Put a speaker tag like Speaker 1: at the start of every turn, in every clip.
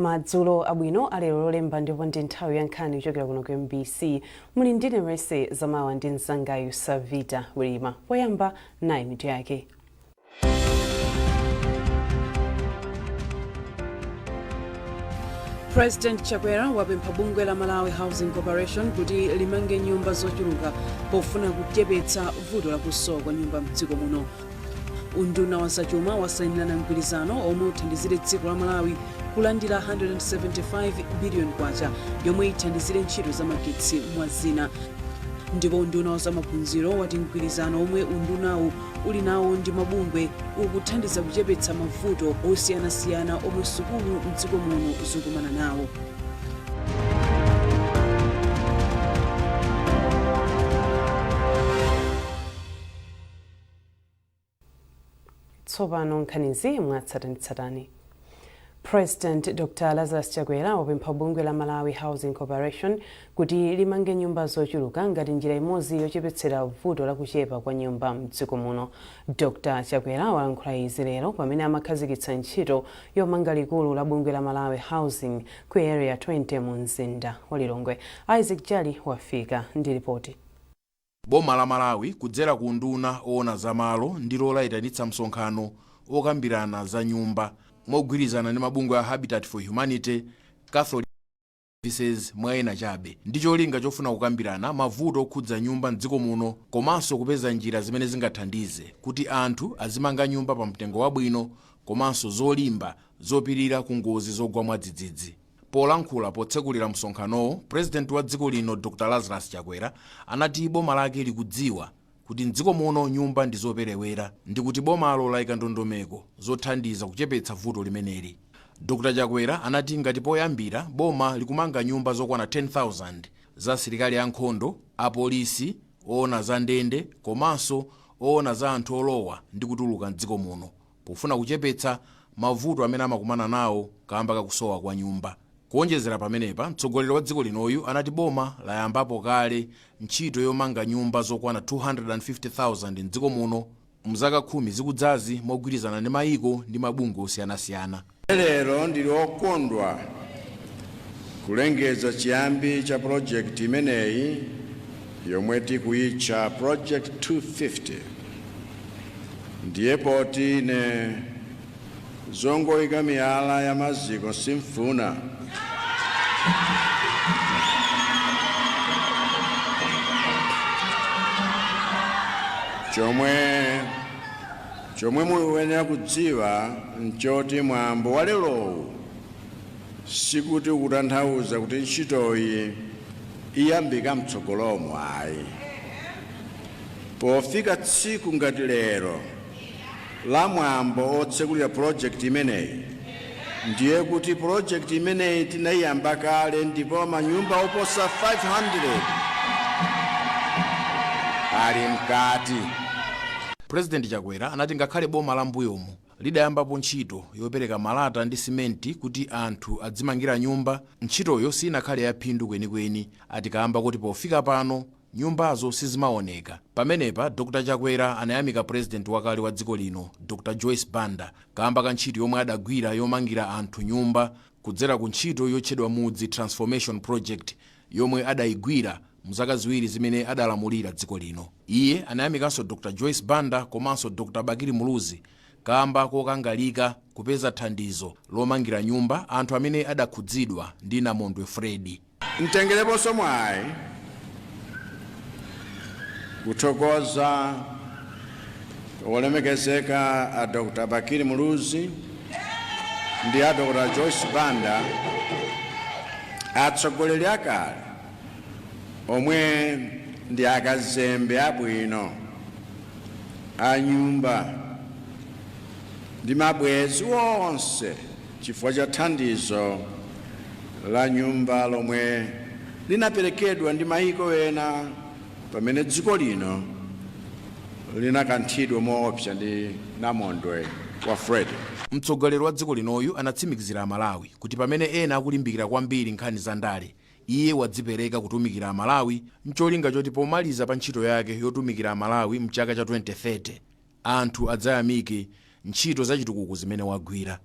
Speaker 1: Madzulo abwino alero lolemba ndipo ndi nthawi ya nkhani kuchokera kuno ku MBC. Muli ndine mrese zamawa ndi mzangayu Savita Wilima. Poyamba nayi mitu yake. President Chakwera wapempha bungwe la Malawi Housing Corporation kuti limange nyumba zochuluka pofuna kuchepetsa vuto la kusowa kwa nyumba mdziko muno. Unduna wa zachuma wasainirana mgwirizano omwe uthandizire dziko la Malawi kulandira 175 billion kwacha yomwe ithandizire ntchito za magetsi mwa zina. Ndipo unduna wa zamaphunziro wati mgwirizano omwe undunawu uli nawo ndi mabungwe ukuthandiza kuchepetsa mavuto osiyanasiyana omwe sukulu mdziko muno zikumana nawo. Tsopano nkhanizi mwatsatanitsatani. President Dr. Lazarus Chakwera wapempha bungwe la Malawi Housing Corporation kuti limange nyumba zochuluka ngati njira imodzi yochepetsera vuto la kuchepa kwa nyumba mdziko muno. Dr. Chakwera walankhula izi lero pamene amakhazikitsa ntchito yomanga likulu la bungwe la Malawi Housing ku area 20 mu mzinda wa Lilongwe. Isaac Jali wafika ndi ripoti.
Speaker 2: Boma la Malawi kudzera ku unduna oona za malo ndilo layitanitsa msonkhano okambirana za nyumba mogwirizana ndi mabungwe a Habitat for Humanity, Catholic Services mwaena chabe ndi cholinga chofuna kukambirana mavuto okhudza nyumba mdziko muno komanso kupeza njira zimene zingathandize kuti anthu azimanga nyumba pa mtengo wabwino komanso zolimba zopirira ku ngozi zogwa mwadzidzidzi. Polankhula potsekulira msonkhanowo, President wa dziko lino Dr. Lazarus Chakwera anati boma lake likudziwa kuti mdziko muno nyumba ndi zoperewera ndi kuti bomalo layika ndondomeko zothandiza kuchepetsa vuto limeneli. Dr. Chakwera anati ngati poyambira boma likumanga nyumba zokwana 10,000 za asilikali ankhondo, apolisi, oona za ndende komanso oona za anthu olowa ndi kutuluka mdziko muno pofuna kuchepetsa mavuto amene amakumana nawo kamba kakusowa kwa nyumba. Kuonjezera pamenepa, mtsogoleri wa dziko linoyu anati boma layambapo kale ntchito yomanga nyumba zokwana 250,000 mdziko muno mzaka 10 zikudzazi mogwirizana ndi mayiko ndi mabungwe osiyanasiyana.
Speaker 3: Lero ndili okondwa kulengeza chiyambi cha project imeneyi yomwe tikuyitcha Project 250. Ndiye poti ine zongoyika miyala ya maziko simfuna. Chomwe muyenera kudziwa nchoti mwambo wa lerowu sikuti ukutanthauza kuti ntchitoyi iyambika mtsogolomo ayi. Pofika tsiku ngati lero la mwambo otsekulira project imeneyi, ndiye kuti project imeneyi tinayiyamba kale ndipo manyumba oposa 500 ali mkati.
Speaker 2: President Chakwera anati ngakhale boma la mbuyomu lidayambapo ntchito yopereka malata ndi simenti kuti anthu adzimangira nyumba, ntchitoyo sinakhale yaphindu kwenikweni. Atikamba kuti pofika pano nyumbazo sizimaoneka. Pamenepa Dr. Chakwera anayamika President wakale wa dziko lino Dr. Joyce Banda kamba ka ntchito yomwe adagwira yomangira anthu nyumba kudzera ku ntchito yotchedwa Mudzi Transformation Project yomwe adayigwira mzaka ziwiri zimene adalamulira dziko lino. Iye anayamikanso Dr. Joyce Banda komanso Dr. Bakiri Muluzi kamba kokangalika kupeza thandizo lomangira nyumba anthu amene adakhudzidwa ndi namondwe Fredi.
Speaker 3: Mtengereponso mwayi kuthokoza olemekezeka a Dr. Bakiri Muluzi ndi a Dr. Joyce Banda, atsogoleri akale omwe ndi akazembe abwino a nyumba ndi mabwezi wonse chifukwa cha thandizo la nyumba lomwe linaperekedwa ndi mayiko ena pamene dziko lino linakanthidwa moopsa ndi namondwe wa Fredi.
Speaker 2: Mtsogoleri wa dziko linoyu anatsimikizira Amalawi kuti pamene ena akulimbikira kwambiri nkhani za ndale, iye wadzipereka kutumikira Amalawi mcholinga choti pomaliza pa ntchito yake yotumikira Amalawi mchaka cha 2030 anthu adzayamike ntchito za chitukuko zimene wagwira.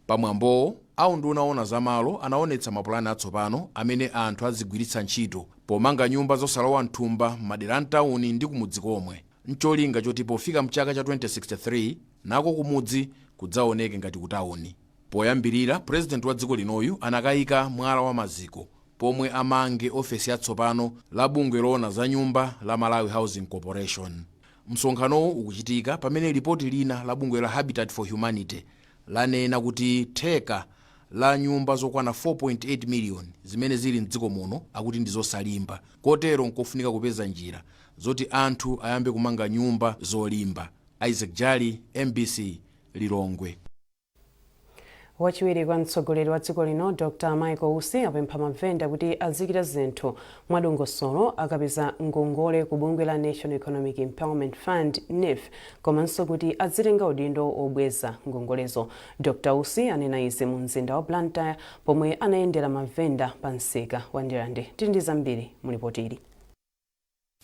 Speaker 2: Pamwambo aunduna owona zamalo anaonetsa mapulani atsopano amene anthu azigwiritsa ntchito pomanga nyumba zosalowa mthumba m'madera amtawuni ndi kumudzi komwe, ncholinga choti pofika mchaka cha 2063 nako kumudzi kudzaoneke ngati kutawuni. Poyambirira, purezidenti wa dziko linoyu anakayika mwala wa maziko pomwe amange ofesi yatsopano la bungwe loona za nyumba la Malawi Housing Corporation. Msonkhanowu ukuchitika pamene ripoti lina la bungwe la Habitat for Humanity lanena kuti theka la nyumba zokwana 4.8 million zimene zili mdziko muno akuti ndi zosalimba, kotero nkofunika kupeza njira zoti anthu ayambe kumanga nyumba zolimba. Isaac Jali, MBC, Lilongwe.
Speaker 1: Wachiwiri kwa mtsogoleri wa dziko lino Dr. Michael Usi apempha mavenda kuti azikira zinthu mwadongosolo akapeza ngongole ku bungwe la National Economic Empowerment Fund NEF, komanso kuti azitenga udindo obweza ngongolezo. Dr. Usi anena izi mu mzinda wa Blantyre pomwe anayendera mavenda pa msika wa Ndilande. Tili ndi zambiri mu ripoti ili.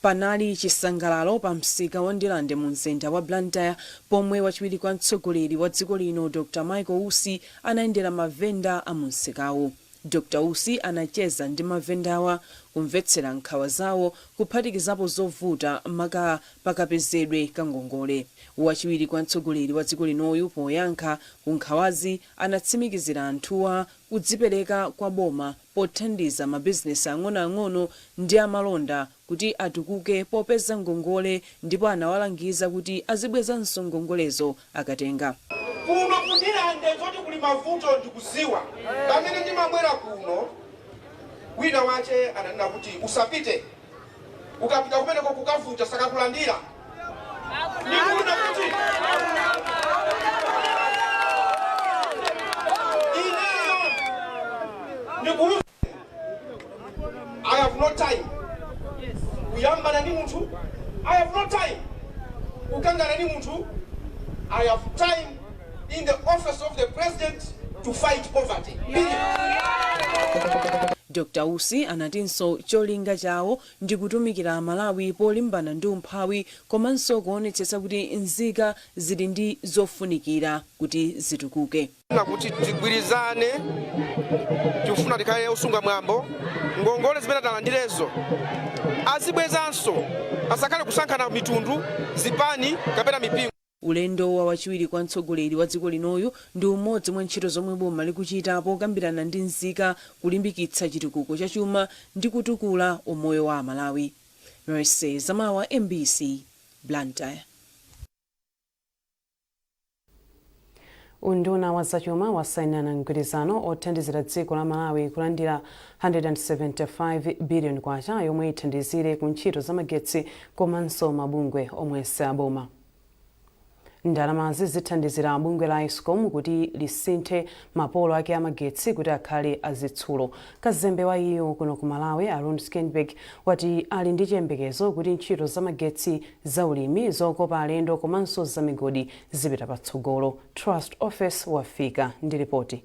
Speaker 1: Panali chisangalalo pa msika wa Ndilande mu mzinda wa Blantyre pomwe wachiwiri kwa mtsogoleri wa dziko lino Dr. Michael Usi anayendera mavenda a mu msikawo. Dr. Usi anacheza ndi mavendawa kumvetsera nkhawa zawo kuphatikizapo zovuta maka pakapezedwe kangongole. Wachiwiri kwa mtsogoleri wa dziko linoyu poyankha ku nkhawazi anatsimikizira anthuwa kudzipereka kwa boma pothandiza mabizinesi ang'onoang'ono ndi amalonda kuti atukuke popeza ngongole, ndipo anawalangiza kuti azibwezanso ngongolezo akatenga.
Speaker 4: Kuno kundilande zoti kuli mavuto ndikuziwa. Pamene ndimabwera kuno wina wache ananena kuti usapite. Ukapita kumeneko kukavuta sakakulandira. Ndikuona kuti Ndikuona I have no time. Kuyambana ni muntu. I have no time. Ukangana ni muntu. I have time in the office of the president to fight poverty.
Speaker 1: Dr. Usi anatinso cholinga chawo ndi kutumikira Malawi polimbana ndi umphawi komanso kuonetsetsa kuti nzika zili ndi zofunikira kuti zitukuke.
Speaker 4: Kuti tigwirizane tifuna tikhale usunga mwambo ngongole zimene talandirezo azibwezanso asakale kusankhana mitundu zipani kapena mipingo.
Speaker 1: Ulendo wa wachiwiri kwa mtsogoleri wa dziko linoyu ndi umodzi mwa ntchito zomwe boma likuchitapo kukambirana ndi nzika kulimbikitsa chitukuko cha chuma ndi kutukula umoyo wa Malawi. Mercy Zamawa, MBC, Blantyre. Unduna wa zachuma wasainana mgwirizano othandizira dziko la Malawi kulandira 175 billion kwacha yomwe ithandizire ku ntchito za magetsi komanso mabungwe omwe saboma. Ndalamazi zithandizira bungwe la Eskom kuti lisinthe mapolo ake amagetsi kuti akhale azitsulo. Kazembe wa iyo kuno ku Malawi Aaron Skenberg wati ali ndi chiyembekezo kuti ntchito za magetsi za ulimi zokopa alendo komanso za migodi zipita patsogolo. Trust Office wafika ndi ripoti.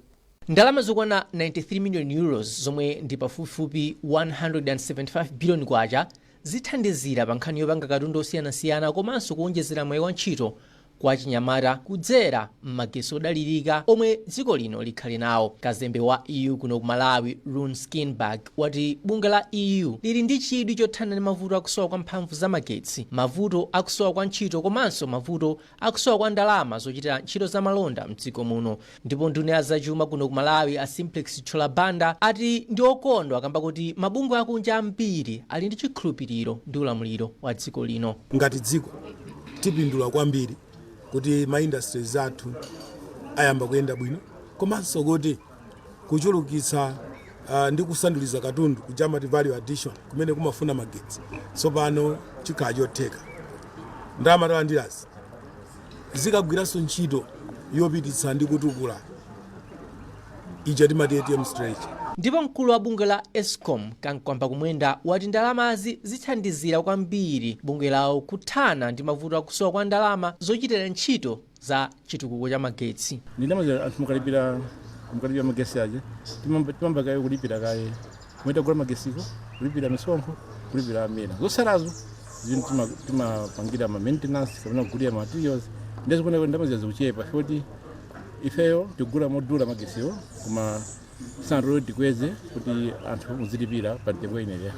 Speaker 5: Ndalama zokwana 93 million euros zomwe ndi pafupifupi 175 billion kwacha zithandizira pa nkhani yopanga katundu osiyanasiyana komanso kuonjezera mwayi wa ntchito kwa chinyamata kudzera m'magetsi odalirika omwe dziko lino likhale nawo. Kazembe wa EU kuno ku Malawi Aaron Skenberg wati bungwe la EU lili ndi chidwi chothana ndi mavuto akusowa kwa mphamvu za magetsi, mavuto akusowa kwa ntchito komanso mavuto akusowa kwa ndalama zochitira ntchito za malonda mdziko muno. Ndipo nduna ya zachuma kuno ku Malawi a Simplex Cholabanda ati ndi okondwa kamba kuti mabungwe akunja ambiri ali ndi chikhulupiriro ndi ulamuliro wa dziko lino.
Speaker 6: Ngati dziko tipindula kwambiri kuti ma industries athu ayamba kuyenda bwino komanso kuti kuchulukitsa ndi kusanduliza katundu kujamati value addition kumene kumafuna magetsi tsopano chikhala chotheka. Ndalama talandirazi zikagwiranso ntchito yopititsa ndi kutukula ija timati ATM strategy.
Speaker 5: Ndipo mkulu wa bungwe la Eskom Kankwamba Kumwenda wati ndalamazi zithandizira kwambiri bungwe lawo kuthana ndi mavuto akusowa kwa ndalama zochitira ntchito za chitukuko cha magetsi.
Speaker 7: Ndalama mukalipira magetsi aje timamba kaye kulipira kaye mwita kugula magetsiko kulipira misonkho kulipira amene zosalazo zinthu timapangira ma maintenance kapena kugulira materials ndezikuona ndalama zikuchepa kuti ifeyo tigula modula magesiwo koma sanro tikweze kuti anthu muzilipira pa mtengo ineyo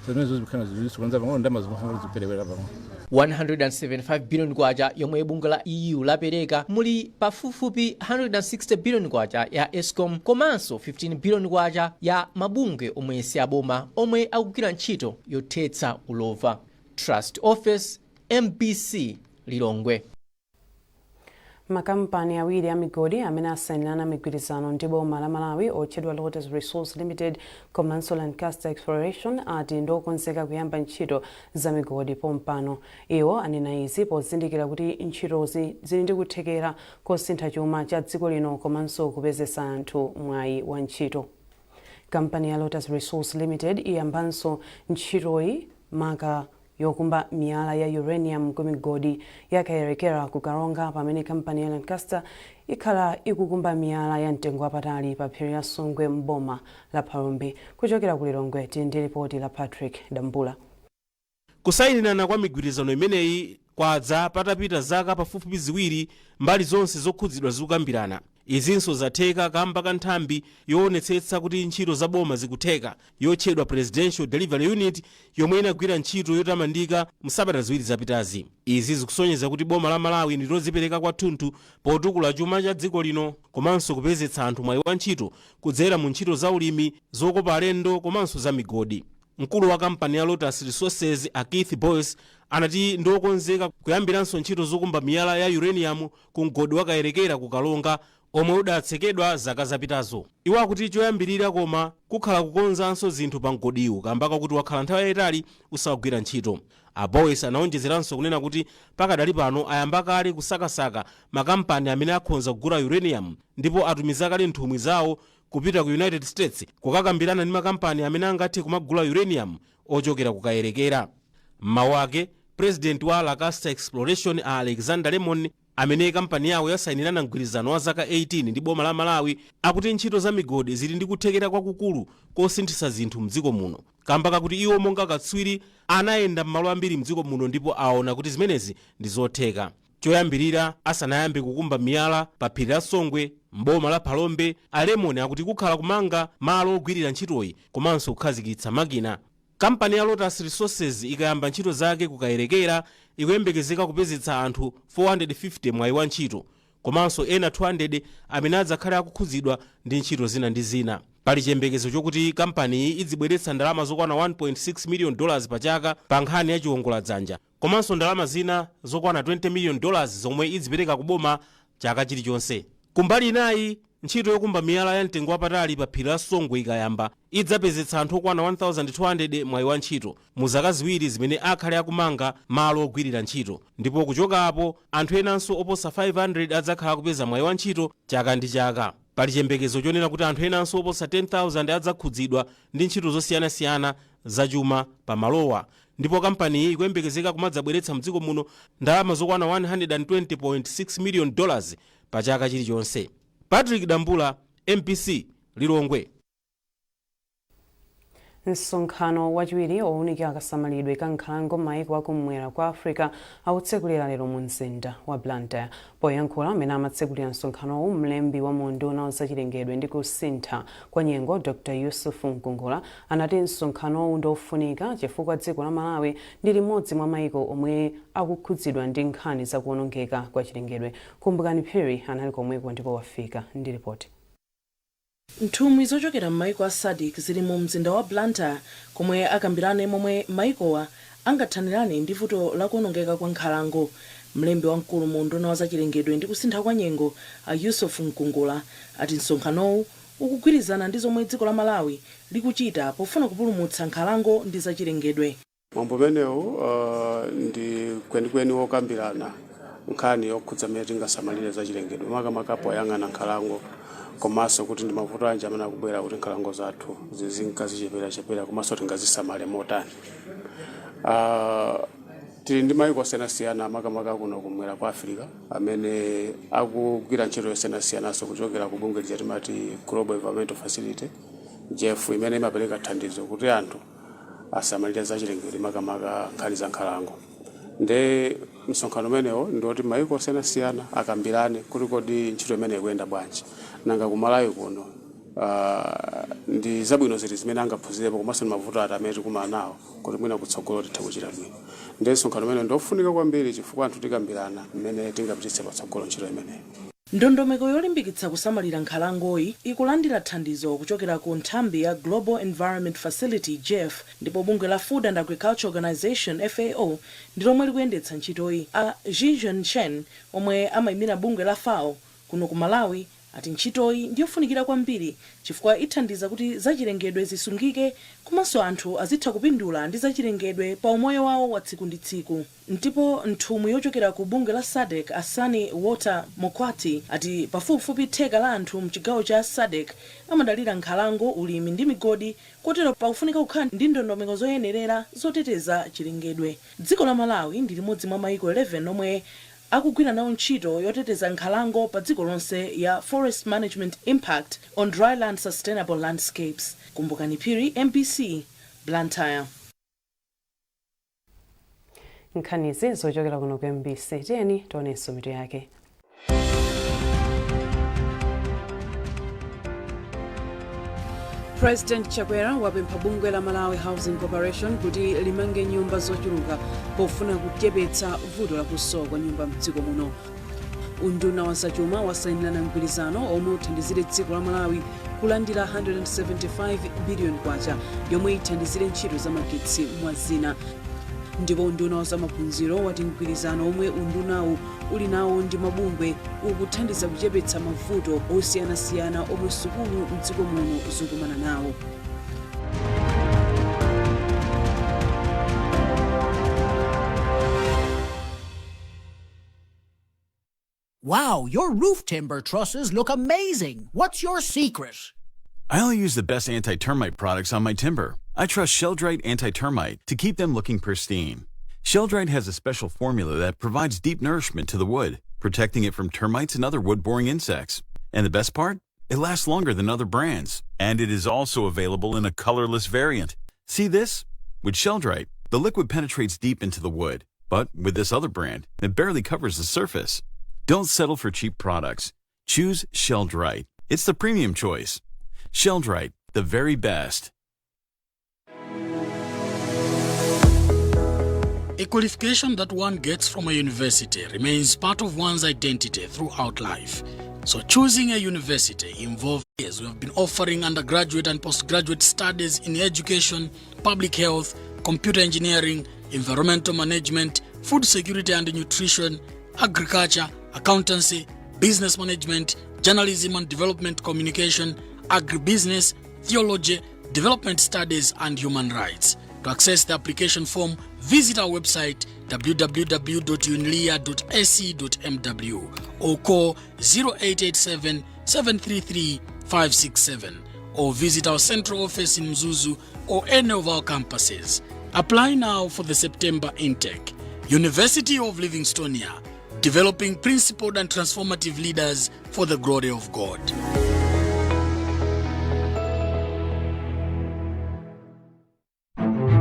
Speaker 7: zimenezo zikhala zikulanza pang'ono ndalama zimafuna ziperewera pang'ono
Speaker 5: 175 billion kwacha yomwe bungwe la EU lapereka muli pafupifupi 160 billion kwacha ya Eskom komanso 15 billion kwacha ya mabungwe omwe si aboma omwe akugwira ntchito yothetsa ulova. Trust Office, MBC, Lilongwe.
Speaker 8: Makampani awiri a migodi amene asayinirana migwirizano ndi boma la Malawi otchedwa Lazarus Resource Limited komanso Lancaster Exploration ati ndokonzeka kuyamba ntchito za migodi pompano. Iwo anena izi pozindikira kuti ntchitozi zili ndi kuthekera kosintha chuma cha dziko lino komanso kupezesa anthu mwayi wa ntchito. Kampani ya Lazarus Resource Limited iyambanso ntchitoyi maka yokumba miyala ya uranium ku migodi yakayerekera ku Karonga pamene kampani ya Lancaster ikhala ikukumba miyala ya mtengo wapatali pa phiri la Songwe mboma la Palombe. Kuchokera ku Lilongwe ndi ripoti la Patrick Dambula.
Speaker 9: Kusayinirana kwa migwirizano imeneyi kwadza patapita zaka pafupifupi ziwiri mbali zonse zokhudzidwa zikukambirana. Izinso zatheka kamba ka nthambi yoonetsetsa kuti ntchito za boma zikutheka yotchedwa Presidential Delivery Unit yomwe inagwira ntchito yotamandika msabata ziwiri zapitazi. Izi zikusonyeza kuti boma la Malawi ndi lodzipereka kwathunthu potukula chuma cha dziko lino komanso kupezetsa anthu mwayi wa ntchito kudzera mu ntchito za ulimi, zokopa alendo komanso za migodi. Mkulu wa kampani ya Lazarus Resources Keith Boyce anati ndokonzeka kuyambiranso ntchito zokumba miyala ya uranium ku mgodi wakayerekera ku Kalonga omwe udatsekedwa zaka zapitazo. Iwo akuti choyambirira koma kukhala kukonzanso zinthu pa mgodiwu kamba kakuti wakhala nthawi yayitali usagwira ntchito. Boyce anaonjezeranso kunena kuti pakadali pano ayamba kale kusakasaka makampani amene akhonza kugula uranium ndipo atumiza kale nthumwi zawo kupita ku United States kukakambirana ndi makampani amene angathe kumagula uranium ochokera kukayerekera. Mmawu ake President wa Lancaster Exploration Alexander Lemon amene kampani yawo yasayinirana mgwirizano wa zaka 18 ndi boma la Malawi akuti ntchito za migodi zili ndi kuthekera kwakukulu kosinthitsa zinthu mdziko muno kamba kakuti iwo monga katswiri anayenda m'malo ambiri mdziko muno ndipo aona kuti zimenezi ndi zotheka. Choyambirira asanayambe kukumba miyala pa phiri la Songwe mboma la Palombe, Lemon akuti kukhala kumanga malo ogwirira ntchitoyi komanso kukhazikitsa makina. Kampani ya Lazarus Resources ikayamba ntchito zake kukayerekera ikuyembekezeka kupezetsa anthu 450 mwayi wa ntchito komanso ena 200 amene adzakhala akukhudzidwa ndi ntchito zina ndi zina. Pali chiyembekezo chokuti kampaniyi idzibweretsa ndalama zokwana $1.6 million pa chaka pa nkhani ya chiwongoladzanja komanso ndalama zina zokwana $20 million zomwe idzipereka kuboma chaka chilichonse. Kumbali inayi ntchito yokumba miyala ya mtengo wapatali pa phiri la Songwe ikayamba idzapezetsa anthu okwana 1200 mwayi wa ntchito mu zaka ziwiri zimene akhale akumanga malo ogwirira ntchito, ndipo kuchoka apo anthu enanso oposa 500 adzakhala kupeza mwayi wa ntchito chaka ndi chaka. Pali chiyembekezo chonena kuti anthu enanso oposa 10,000 adzakhudzidwa ndi ntchito zosiyanasiyana zachuma pa malowa, ndipo kampaniyi ikuyembekezeka kumadzabweretsa mdziko muno ndalama zokwana $120.6 million pa chaka chilichonse. Patrick Dambula, MPC, Lilongwe.
Speaker 8: Msonkhano wachiwiri owunikira kasamalidwe ka nkhalango m'mayiko akumwera kwa Africa Otsekulira lero mu mzinda wa Blantyre. Poyankhula amene amatsekulira msonkhanowu mlembi wa unduna wa zachilengedwe ndi kusintha kwa nyengo Dr. Yusuf Nkungula anati msonkhanowu ndofunika chifukwa dziko la Malawi ndi limodzi mwa mayiko omwe akukhudzidwa ndi nkhani za kuwonongeka kwa chilengedwe. Kumbukani Phiri anali komweko ndipo wafika ndi ripoti.
Speaker 1: Nthumwi zochokera m'mayiko a SADC zili mu mzinda wa Blantyre komwe akambirane momwe mayikowa angathanirane ndi vuto la kuwonongeka kwa nkhalango. Mlembi wamkulu mu unduna wa zachilengedwe ndi kusintha kwa nyengo Yusuf Nkungula ati msonkhanowu ukugwirizana ndi zomwe dziko la Malawi likuchita pofuna kupulumutsa nkhalango ndi zachilengedwe.
Speaker 10: Mwambo umenewu ndi kwenikweni wokambirana nkhani yokhudza mmene tingasamalire zachilengedwe makamaka poyang'ana nkhalango komanso kuti ndi mavuto anji amene akubwera kuti nkhalango zathu zizinkazichepera komanso tingazisamale motani. Tili ndi mayiko osiyanasiyana makamaka kuno kumwera kwa Africa amene akugwira ntchito yosiyanasiyanaso kuchokera ku bungwe lija timati Global Environmental Facility GEF imene imapereka thandizo kuti anthu asamalire zachilengedwe makamaka nkhani za nkhalango. Nde msonkhano umenewo ndiwoti maiko osiyanasiyana akambirane kuti kodi ntchito imene ikuyenda bwanji nanga ku Malawi kuno ndi zabwino ziti zimene angaphunzirepo komanso mavuto ati amene tikumana nawo kuti mwina kutsogolo titha kuchita bwino. Ndi msonkhano umene ndofunika kwambiri chifukwa anthu tikambirana mmene tingapititse patsogolo ntchito imeneyi.
Speaker 1: Ndondomeko yolimbikitsa kusamalira nkhalangoyi ikulandira thandizo kuchokera ku nthambi ya Global Environment Facility GEF ndipo bungwe la Food and Agriculture Organization FAO ndi lomwe likuyendetsa ntchitoyi. A Jijen Chen omwe amayimira bungwe la FAO kuno ku Malawi ati ntchitoyi ndiyofunikira kwambiri chifukwa ithandiza kuti zachilengedwe zisungike komanso anthu azitha kupindula ndi zachilengedwe pa umoyo wawo wa tsiku ndi tsiku. Ndipo nthumwi yochokera ku bungwe la SADC Asani Water Mokwati ati pafupifupi theka la anthu mchigawo cha SADC amadalira nkhalango, ulimi ndi migodi, kotero pakufunika kukhala ndi ndondomeko zoyenerera zoteteza chilengedwe. Dziko la Malawi ndi limodzi mwa maiko 11 omwe akugwira nawo ntchito yoteteza nkhalango pa dziko lonse ya Forest Management Impact on Dryland Sustainable Landscapes. Kumbukani Phiri, MBC, Blantyre.
Speaker 8: Nkhanizi zochokera kuno ku MBC, tiyeni tionenso mitu yake.
Speaker 1: President Chakwera wapempha bungwe la Malawi Housing Corporation kuti limange nyumba zochuluka pofuna kuchepetsa vuto la kusowa kwa nyumba mdziko muno. Unduna wa zachuma wasayinirana mgwirizano omwe uthandizire dziko la Malawi kulandira 175 billion kwacha yomwe ithandizire ntchito za magetsi mwa zina. Ndipo unduna wa zamaphunziro wati mgwirizano omwe undunawu uli nawo ndi mabungwe ukuthandiza kuchepetsa mavuto osiyanasiyana omwe sukulu mdziko muno zikumana nawo.
Speaker 11: Wow, your roof timber trusses look amazing. What's your secret?
Speaker 12: I only use the best anti-termite products on my timber. I trust Sheldrite Anti-Termite to keep them looking pristine. Sheldrite has a special formula that provides deep nourishment to the wood, protecting it from termites and other wood-boring insects. And the best part? It lasts longer than other brands. And it is also available in a colorless variant. See this? With Sheldrite, the liquid penetrates deep into the wood. But with this other brand, it barely covers the surface. Don't settle for cheap products. Choose Sheldrite. It's the premium choice. Sheldrite, the very best.
Speaker 13: A qualification that one gets from a university remains part of one's identity throughout life. So choosing a university involves years. We have been offering undergraduate and postgraduate studies in education, public health, computer engineering, environmental management, food security and nutrition, agriculture, accountancy, business management, journalism and development communication, agribusiness, theology, development studies and human rights. To access the application form, visit our website www.unlia.ac.mw or call 0887 733 567 or visit our central office in Mzuzu or any of our campuses. Apply now for the September intake. University of Livingstonia, developing principled and transformative leaders for the glory of God.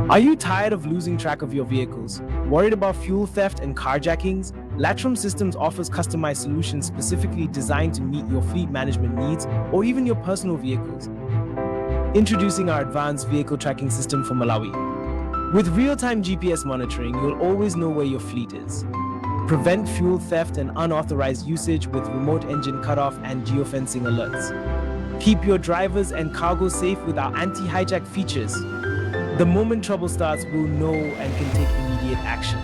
Speaker 14: Are you tired of losing track of your vehicles? Worried about fuel theft and carjackings? Latrum Systems offers customized solutions specifically designed to meet your fleet management needs or even your personal vehicles. Introducing our advanced vehicle tracking system for Malawi. With real-time GPS monitoring, you'll always know where your fleet is. Prevent fuel theft and unauthorized usage with remote engine cutoff and geofencing alerts. Keep your drivers and cargo safe with our anti-hijack features. The moment trouble starts, we'll know and can take immediate action.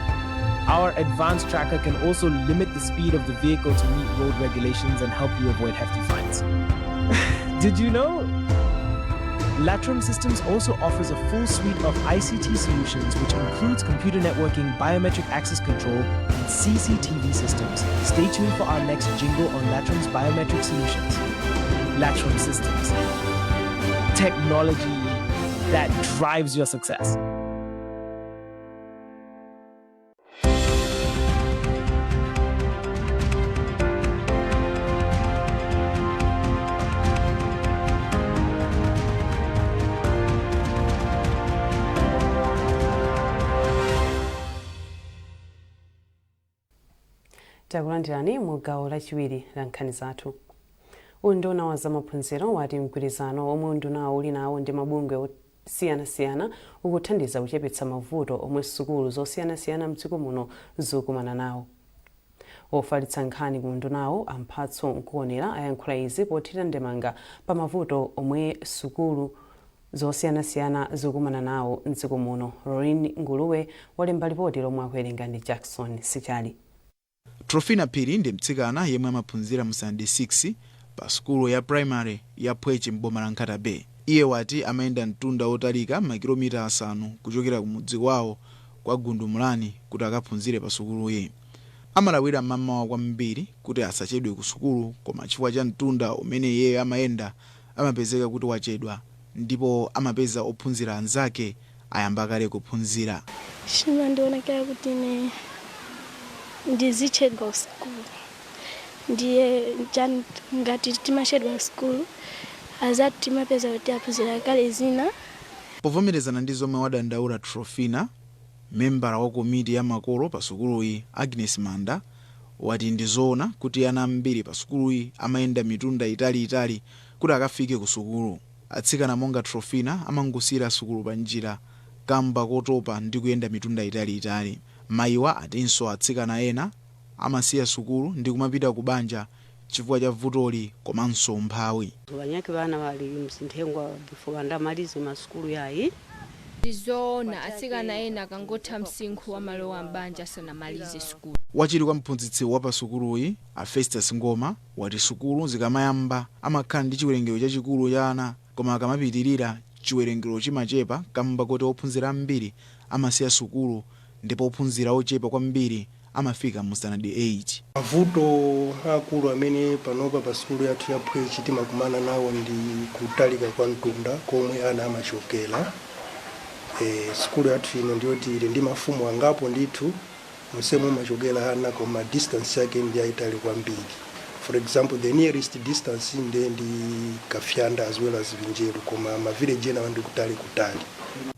Speaker 14: Our advanced tracker can also limit the speed of the vehicle to meet road regulations and help you avoid hefty fines. Did you know? Latrum Systems also offers a full suite of ICT solutions, which includes computer networking, biometric access control, and CCTV systems. Stay tuned for our next jingle on Latrum's biometric solutions. Latrum Systems. Technology that drives your success.
Speaker 8: takulandirani mu gawo lachiwiri la nkhani zathu. Unduna wa zamaphunziro wati mgwirizano omwe undunawo uli nawo ndi mabungwe osiyanasiyana ukuthandiza kuchepetsa mavuto omwe sukulu zosiyanasiyana mdziko muno zikukumana nawo. Ofalitsa nkhani ku undunawo Amphatso Nkuonera ayankhula izi pothira ndemanga pa mavuto omwe sukulu zosiyanasiyana zikukumana nawo mdziko muno. Rorin Nguluwe walemba ripoti lomwe akuwerenga ndi Jackson Sichali.
Speaker 15: Trofina Phiri ndi mtsikana yemwe amaphunzira mu Sunday 6 pa sukulu ya primary ya Pweche m'boma la Nkatabe. Iye wati amayenda mtunda otalika makilomita 5 kuchokera ku mudzi wawo kwa Gundumulani kuti akaphunzire pa sukuluyi. Amalawira mamawa kwambiri kuti asachedwe ku sukulu, koma chifukwa cha mtunda umene iye amayenda amapezeka kuti wachedwa, ndipo amapeza ophunzira anzake ayamba kale kuphunzira.
Speaker 16: Chimandionekera kuti ne ndizichedwa sukulu, ndiye ngati timachedwa sukulu azati timapeza kuti aphunzira kale zina.
Speaker 15: Povomerezana ndi zomwe wadandaula Trofina, membala wa komiti ya makolo pa sukuluyi Agnes Manda wati ndizoona kuti ana ambiri pa sukuluyi amayenda mitunda italiitali kuti akafike ku sukulu. Atsikana monga Trofina amangusira sukulu pa njira kamba kotopa ndi kuyenda mitunda italiitali. Mayiwa atinso atsikana ena amasiya sukulu ndi kumapita ku banja chifukwa cha vutoli komanso umphawi.
Speaker 17: Banyake bana bali msinthengwa before ndamalize masukulu yayi.
Speaker 18: Ndizoona atsikana ena akangotha msinkhu wa malowa mbanja sanamalize sukulu.
Speaker 15: Wachiri kwa mphunzitsi wa pa sukuluyi Festus Ngoma wati sukulu zikamayamba amakhala ndi chiwerengero chachikulu cha ana, koma akamapitirira chiwerengero chimachepa kamba kuti ophunzira ambiri amasiya sukulu ndipo ophunzira ochepa kwambiri amafika mu standard 8.
Speaker 19: Mavuto akulu amene panopa pa sukulu yathu ya Pweche timakumana nawo ndi kutalika kwa mtunda komwe ana amachokera. Sukulu yathu ino ndiyoti ili ndi mafumu angapo ndithu msemo machokera ana koma distance yake ndi yaitali kwambiri. For example, the nearest distance ndi Kafyanda as well as Vinjeru, koma ma village ena ndi kutali.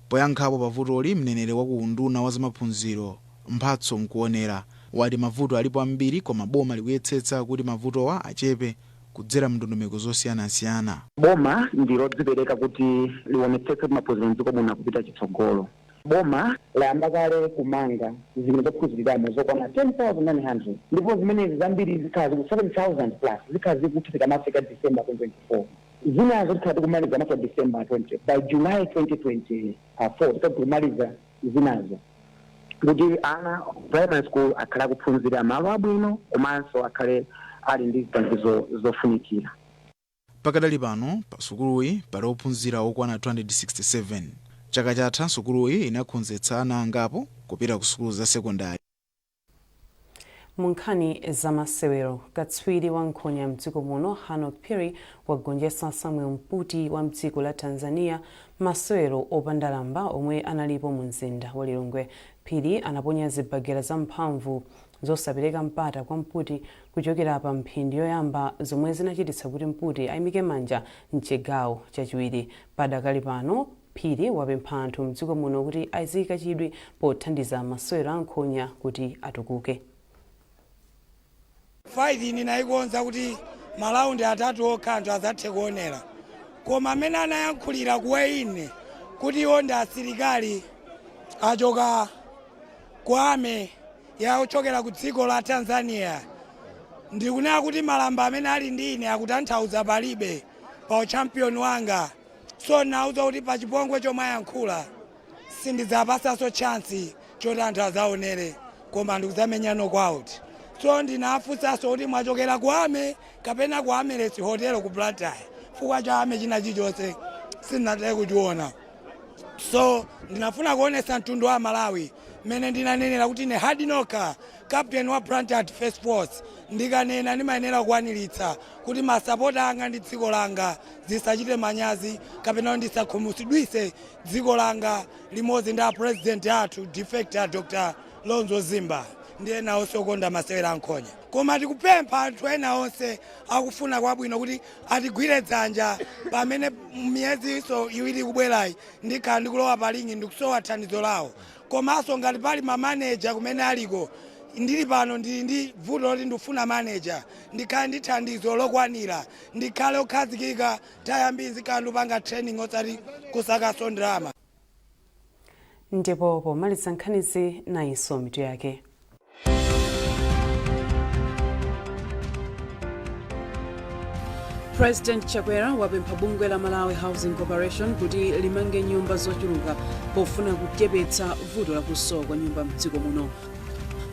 Speaker 15: Poyankhapo pavutoli, mneneri wa ku unduna wa zamaphunziro Mphatso Nkuonera wati mavuto alipo ambiri, koma boma likuyesetsa kuti mavutowa achepe kudzera mndondomeko zosiyanasiyana.
Speaker 20: Boma ndilo dzipereka kuti liwonetsetse kuti maphunziro mdziko muno akupita chitsogolo. Boma layamba kale kumanga zinthu zophunziramo zokwana 10,900 ndipo zimenezi zambiri zikhazi ku 7,000 plus zikhazi kuthika mafika December 2024. Zinazo zikhazi kumaliza mafika December 20 by July 2024 zikhazi kumaliza zinazo. Kuti ana primary school akhala kuphunzira malo abwino komanso akhale ali ndi zipangizo zofunikira.
Speaker 15: Pakadali pano pa sukuluyi pali ophunzira okwana 267. Chaka chatha sukuluyi inakhonzetsa ana angapo kupita ku sukulu za sekondari.
Speaker 8: Munkhani za masewero, katswiri wa nkhonya mdziko muno Hanok Phiri wagonjetsa Samuel Mputi wa mdziko la Tanzania masewero opandalamba omwe analipo mu mzinda wa Lilongwe. Phiri anaponya zibagera za mphamvu zosapereka mpata kwa Mputi kuchokera pa mphindi yoyamba zomwe zinachititsa kuti Mputi ayimike manja mchigawo chachiwiri. Padakali pano Phiri wapempha anthu mdziko muno kuti aziyika chidwi pothandiza masewero a nkhonya kuti atukuke.
Speaker 21: Faidi ninayikonza kuti malaundi atatu okha anthu azathe kuonera, koma amene anayankhulira kuwaine kuti iwo ndi asilikali achoka ku ame yaochokera ku dziko la Tanzania, ndikunena kuti malamba amene ali ndi ine akutanthauza palibe pa uchampion wanga. So nauza kuti pa chipongwe chomwe ayankhula sindidzapasanso chance choti anthu azaonere, koma ndikudzamenya knockout. So ndinafunsanso kuti mwachokera ku ame kapena ku Emirates Hotel ku Blantyre, chifukwa cha ame china chilichonse sindinathe kuchiona. So ndinafuna kuonesa mtundu wa Malawi mene ndinanenera kuti ne Hadinoka captain wa Blantyre First Force ndikanena ndimayenera kukwaniritsa kuti masapota anga ndi dziko langa zisachite manyazi kapena ndisakhumutsidwise dziko langa limodzi ndi president athu defector Dr. Lonzo Zimba ndiye nawo sokonda masewera ankhonya. Koma tikupempha anthu ena onse akufuna kwabwino kuti atigwire dzanja pamene miyezi iwiri kubwerayi ndikhala ndikulowa palingi ndikusowa thandizo lawo. Komanso ngati pali mamaneja kumene aliko ndili pano ndili ndi vuto loti ndifuna manager ndikhale ndi thandizo lokwanira ndikhale okhazikika tayambizi kandu panga training osati kusakaso ndrama.
Speaker 8: Ndipo pomaliza nkhanizi nayiso mitu yake.
Speaker 1: President Chakwera wapempha bungwe la Malawi Housing Corporation kuti limange nyumba zochuluka pofuna kuchepetsa vuto la kusowa kwa nyumba mdziko muno.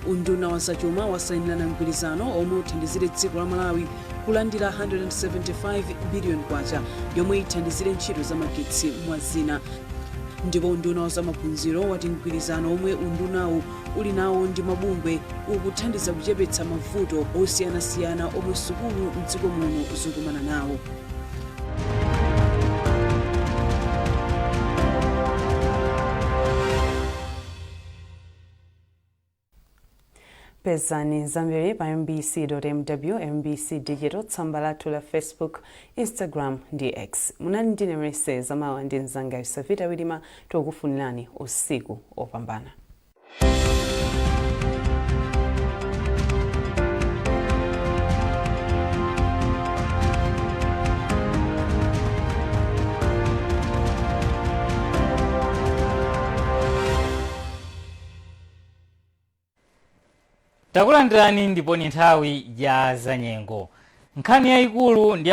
Speaker 1: Unduna wa zachuma wasayinirana mgwirizano omwe uthandizire dziko la Malawi kulandira 175 billion kwacha yomwe ithandizire ntchito za magetsi mwa zina. Ndipo unduna wa zamaphunziro wati mgwirizano omwe undunawu uli nawo ndi mabungwe ukuthandiza kuchepetsa mavuto osiyanasiyana omwe sukulu mdziko muno zikumana nawo.
Speaker 8: Pezani zambiri pa mbc.mw, mbc digital, tsamba lathu la Facebook, Instagram ndi X. Munali ndine Mrese Zamawa ndi mzanga Yusafita Wilima, tukufunirani usiku opambana.
Speaker 3: Takulandirani ndipo ni nthawi ya zanyengo. Nkhani yayikulu ndi